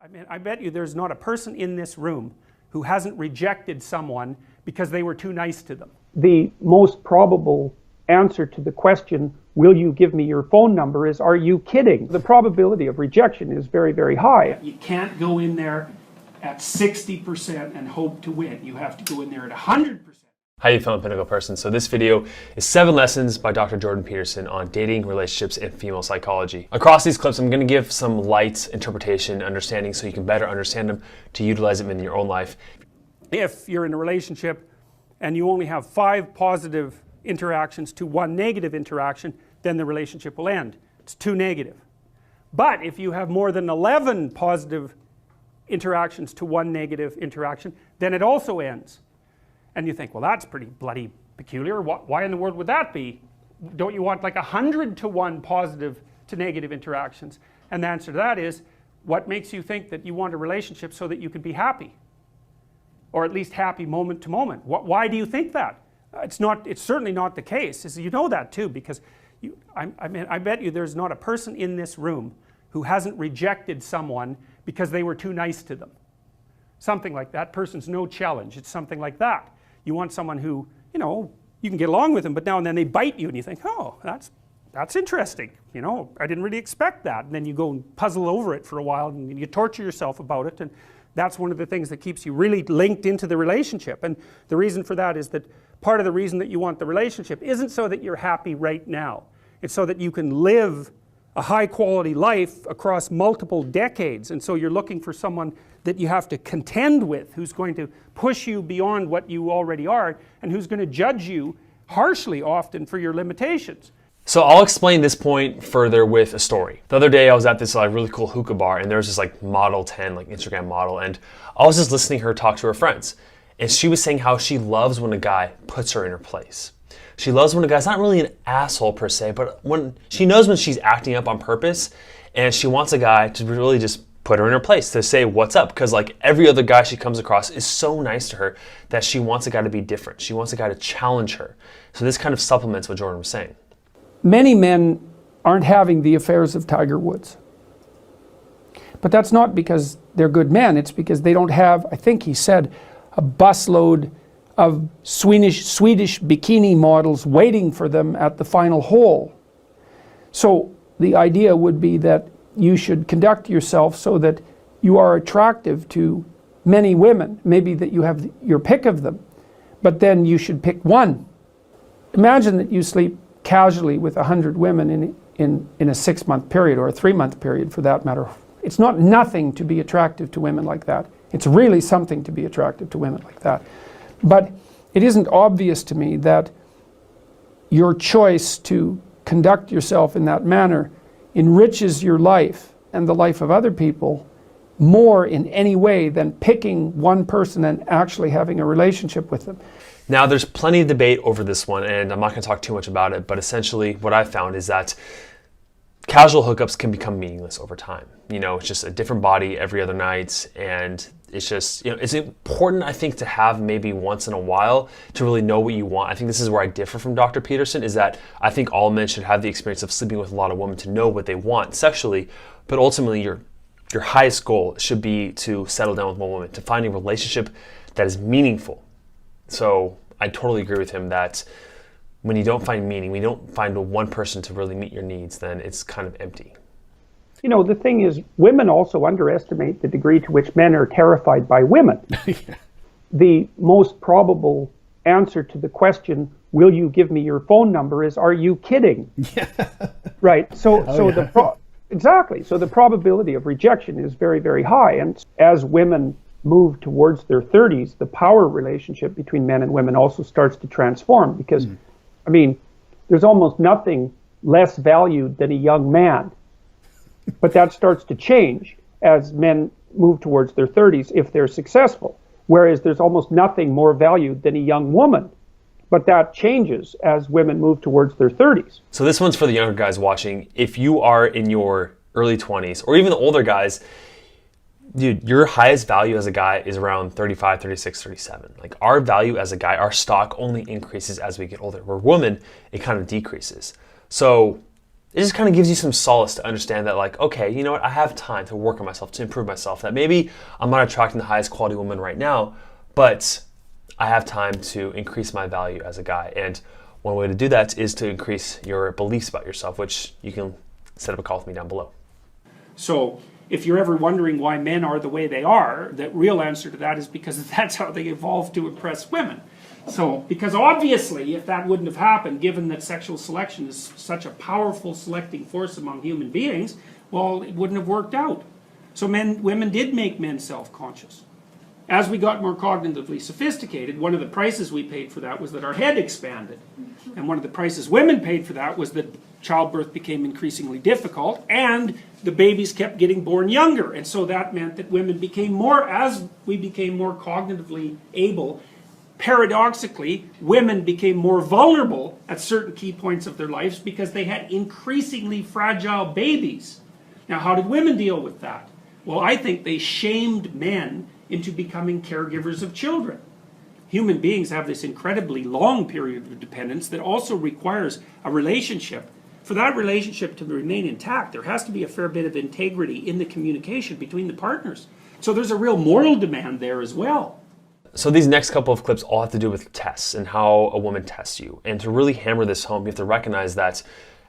I mean, I bet you there's not a person in this room who hasn't rejected someone because they were too nice to them. The most probable answer to the question, will you give me your phone number, is, are you kidding? The probability of rejection is very, very high. You can't go in there at 60% and hope to win. You have to go in there at 100%. How you feeling, Pinnacle Person? So this video is 7 lessons by Dr. Jordan Peterson on dating, relationships, and female psychology. Across these clips, I'm going to give some light interpretation, understanding, so you can better understand them to utilize them in your own life. If you're in a relationship and you only have 5 positive interactions to 1 negative interaction, then the relationship will end. It's too negative. But if you have more than 11 positive interactions to 1 negative interaction, then it also ends. And you think, well, that's pretty bloody peculiar. Why in the world would that be? Don't you want like 100 to 1 positive to negative interactions? And the answer to that is, what makes you think that you want a relationship so that you can be happy? Or at least happy moment to moment. Why do you think that? It's certainly not the case. You know that too, because I bet you there's not a person in this room who hasn't rejected someone because they were too nice to them. Something like that. Person's no challenge. It's something like that. You want someone who, you know, you can get along with them, but now and then they bite you and you think, oh, that's interesting. You know, I didn't really expect that. And then you go and puzzle over it for a while and you torture yourself about it. And that's one of the things that keeps you really linked into the relationship. And the reason for that is that part of the reason that you want the relationship isn't so that you're happy right now. It's so that you can live a high quality life across multiple decades. And so you're looking for someone that you have to contend with, who's going to push you beyond what you already are, and who's going to judge you harshly often for your limitations. So I'll explain this point further with a story. The other day I was at this really cool hookah bar, and there was this like Model 10, like Instagram model, and I was just listening to her talk to her friends. And she was saying how she loves when a guy puts her in her place. She loves when a guy's not really an asshole per se, but when she knows when she's acting up on purpose, and she wants a guy to really just put her in her place, to say what's up, because like every other guy she comes across is so nice to her that she wants a guy to be different. She wants a guy to challenge her. So this kind of supplements what Jordan was saying. Many men aren't having the affairs of Tiger Woods. But that's not because they're good men. It's because they don't have, I think he said, a busload of Swedish bikini models waiting for them at the final hole. So the idea would be that you should conduct yourself so that you are attractive to many women. Maybe that you have your pick of them, but then you should pick one. Imagine that you sleep casually with 100 women in a 6-month period, or a 3-month period for that matter. It's not nothing to be attractive to women like that. It's really something to be attractive to women like that. But it isn't obvious to me that your choice to conduct yourself in that manner enriches your life and the life of other people more in any way than picking one person and actually having a relationship with them. Now there's plenty of debate over this one, and I'm not going to talk too much about it, but essentially what I found is that casual hookups can become meaningless over time. You know, it's just a different body every other night, and it's just, you know, it's important, I think, to have maybe once in a while to really know what you want. I think this is where I differ from Dr. Peterson, is that I think all men should have the experience of sleeping with a lot of women to know what they want sexually, but ultimately your highest goal should be to settle down with one woman, to find a relationship that is meaningful. So I totally agree with him that when you don't find meaning, when you don't find one person to really meet your needs, then it's kind of empty. You know, the thing is, women also underestimate the degree to which men are terrified by women. The most probable answer to the question, will you give me your phone number, is, are you kidding? Yeah. Right. Exactly. So the probability of rejection is very, very high. And as women move towards their 30s, the power relationship between men and women also starts to transform, because, I mean, there's almost nothing less valued than a young man. But that starts to change as men move towards their 30s if they're successful. Whereas there's almost nothing more valued than a young woman. But that changes as women move towards their 30s. So this one's for the younger guys watching. If you are in your early 20s, or even the older guys, dude, your highest value as a guy is around 35, 36, 37. Like, our value as a guy, our stock only increases as we get older. Where women, it kind of decreases. So it just kind of gives you some solace to understand that, like, okay, you know what, I have time to work on myself, to improve myself, that maybe I'm not attracting the highest quality woman right now, but I have time to increase my value as a guy. And one way to do that is to increase your beliefs about yourself, which you can set up a call with me down below. So if you're ever wondering why men are the way they are, the real answer to that is because that's how they evolved to impress women. So, because obviously, if that wouldn't have happened, given that sexual selection is such a powerful selecting force among human beings, well, it wouldn't have worked out. So women did make men self-conscious. As we got more cognitively sophisticated, one of the prices we paid for that was that our head expanded. And one of the prices women paid for that was that childbirth became increasingly difficult and the babies kept getting born younger. And so that meant that women became more, as we became more cognitively able, paradoxically, women became more vulnerable at certain key points of their lives because they had increasingly fragile babies. Now, how did women deal with that? Well, I think they shamed men into becoming caregivers of children. Human beings have this incredibly long period of dependence that also requires a relationship. For that relationship to remain intact, there has to be a fair bit of integrity in the communication between the partners. So there's a real moral demand there as well. So these next couple of clips all have to do with tests and how a woman tests you. And to really hammer this home, you have to recognize that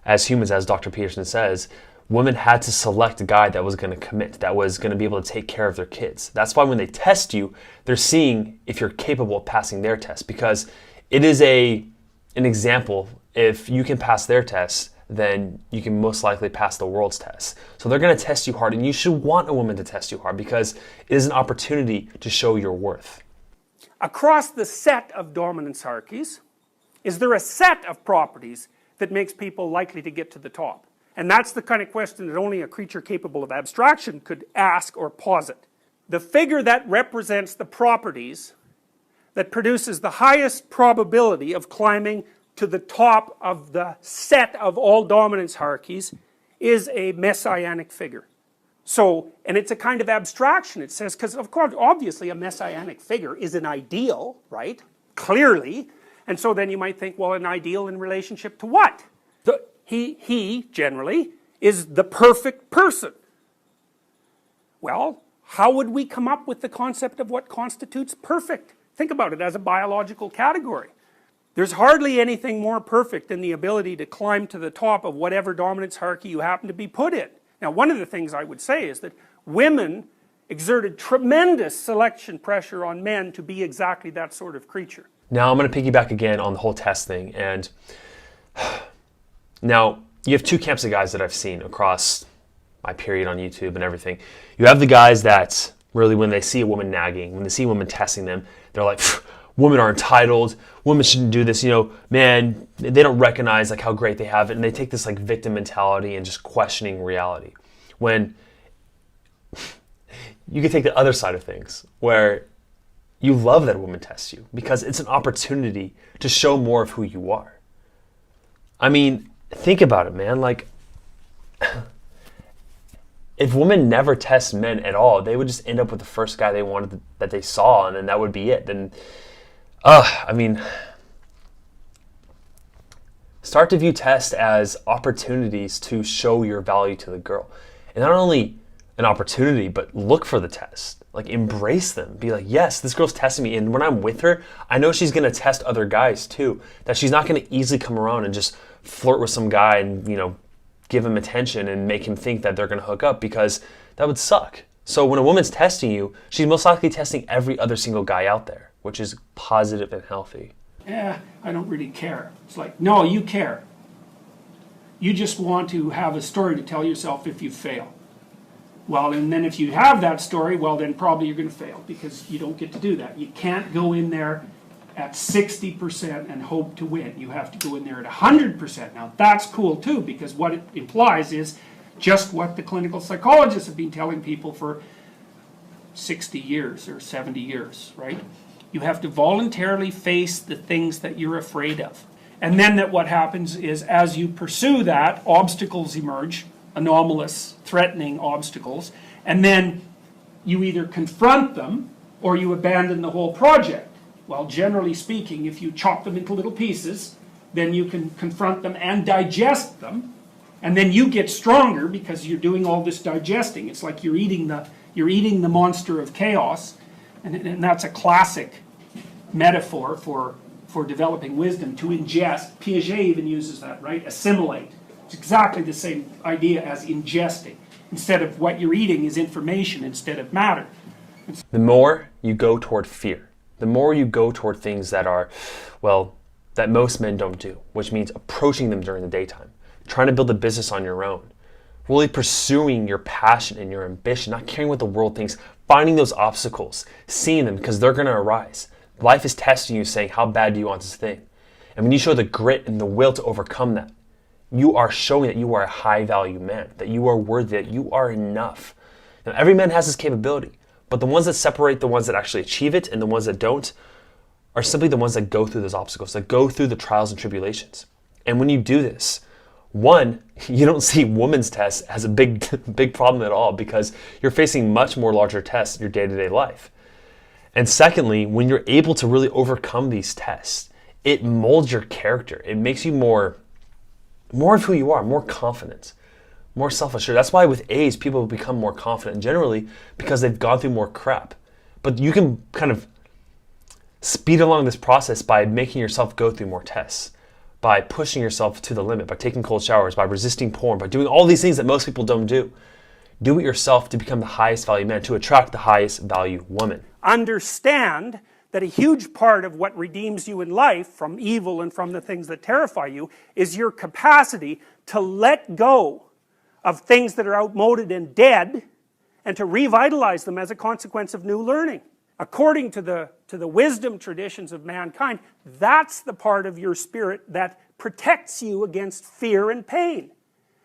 as humans, as Dr. Peterson says, women had to select a guy that was going to commit, that was going to be able to take care of their kids. That's why when they test you, they're seeing if you're capable of passing their test, because it is an example. If you can pass their test, then you can most likely pass the world's test. So they're going to test you hard, and you should want a woman to test you hard because it is an opportunity to show your worth. Across the set of dominance hierarchies, is there a set of properties that makes people likely to get to the top? And that's the kind of question that only a creature capable of abstraction could ask or posit. The figure that represents the properties that produces the highest probability of climbing to the top of the set of all dominance hierarchies is a messianic figure. So, and it's a kind of abstraction, it says, because of course, obviously a messianic figure is an ideal, right? Clearly. And so then you might think, well, an ideal in relationship to what? He generally is the perfect person. Well, how would we come up with the concept of what constitutes perfect? Think about it as a biological category. There's hardly anything more perfect than the ability to climb to the top of whatever dominance hierarchy you happen to be put in. Now, one of the things I would say is that women exerted tremendous selection pressure on men to be exactly that sort of creature. Now I'm going to piggyback again on the whole test thing, and now you have two camps of guys that I've seen across my period on YouTube and everything. You have the guys that really, when they see a woman nagging, when they see a woman testing them, they're like, women are entitled, women shouldn't do this, you know, man, they don't recognize like how great they have it, and they take this like victim mentality and just questioning reality. When you could take the other side of things, where you love that a woman tests you because it's an opportunity to show more of who you are. I mean, think about it, man. Like, if women never test men at all, they would just end up with the first guy they wanted that they saw, and then that would be it. And I mean, start to view tests as opportunities to show your value to the girl. And not only an opportunity, but look for the test. Like, embrace them. Be like, yes, this girl's testing me, and when I'm with her, I know she's going to test other guys too. That she's not going to easily come around and just flirt with some guy and, you know, give him attention and make him think that they're going to hook up, because that would suck. So when a woman's testing you, she's most likely testing every other single guy out there, which is positive and healthy. I don't really care. It's like, no, you care. You just want to have a story to tell yourself if you fail. Well, and then if you have that story, well, then probably you're going to fail, because you don't get to do that. You can't go in there at 60% and hope to win. You have to go in there at 100%. Now, that's cool too, because what it implies is just what the clinical psychologists have been telling people for 60 years or 70 years, right? You have to voluntarily face the things that you're afraid of. And then that what happens is, as you pursue that, obstacles emerge, anomalous, threatening obstacles, and then you either confront them or you abandon the whole project. Well, generally speaking, if you chop them into little pieces, then you can confront them and digest them, And then you get stronger because you're doing all this digesting. It's like you're eating the monster of chaos, and that's a classic metaphor for developing wisdom, to ingest. Piaget even uses that, right? Assimilate. It's exactly the same idea as ingesting. Instead of what you're eating is information instead of matter. The more you go toward fear, the more you go toward things that are, well, that most men don't do, which means approaching them during the daytime, trying to build a business on your own, really pursuing your passion and your ambition, not caring what the world thinks, finding those obstacles, seeing them because they're going to arise. Life is testing you, saying, how bad do you want this thing? And when you show the grit and the will to overcome that, you are showing that you are a high value man, that you are worthy, that you are enough. Now, every man has this capability, but the ones that separate the ones that actually achieve it and the ones that don't are simply the ones that go through those obstacles, that go through the trials and tribulations. And when you do this, one, you don't see women's tests as a big problem at all, because you're facing much more larger tests in your day-to-day life. And secondly, when you're able to really overcome these tests, it molds your character. It makes you more of who you are, more confident, more self-assured. That's why with age, people become more confident generally, because they've gone through more crap. But you can kind of speed along this process by making yourself go through more tests, by pushing yourself to the limit, by taking cold showers, by resisting porn, by doing all these things that most people don't do. Do it yourself to become the highest value man, to attract the highest value woman. Understand that a huge part of what redeems you in life from evil and from the things that terrify you is your capacity to let go of things that are outmoded and dead, and to revitalize them as a consequence of new learning. According to the wisdom traditions of mankind, that's the part of your spirit that protects you against fear and pain.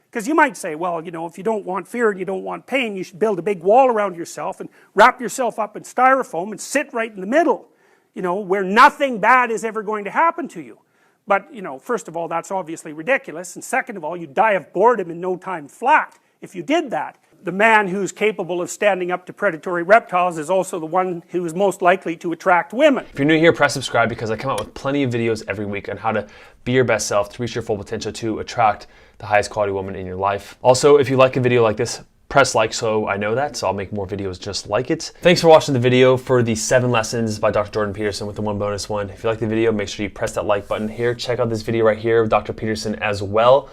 Because you might say, well, you know, if you don't want fear and you don't want pain, you should build a big wall around yourself and wrap yourself up in styrofoam and sit right in the middle, you know, where nothing bad is ever going to happen to you. But, you know, first of all, that's obviously ridiculous. And second of all, you'd die of boredom in no time flat if you did that. The man who's capable of standing up to predatory reptiles is also the one who is most likely to attract women. If you're new here, press subscribe, because I come out with plenty of videos every week on how to be your best self, to reach your full potential, to attract the highest quality woman in your life. Also, if you like a video like this, press like so I know that, so I'll make more videos just like it. Thanks for watching the video for the 7 lessons by Dr. Jordan Peterson with the one bonus one. If you like the video, make sure you press that like button here. Check out this video right here of Dr. Peterson as well.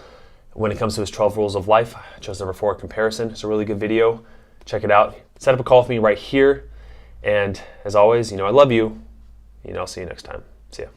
When it comes to his 12 rules of life, I chose number 4, comparison. It's a really good video. Check it out. Set up a call with me right here. And as always, you know I love you. You know, I'll see you next time. See ya.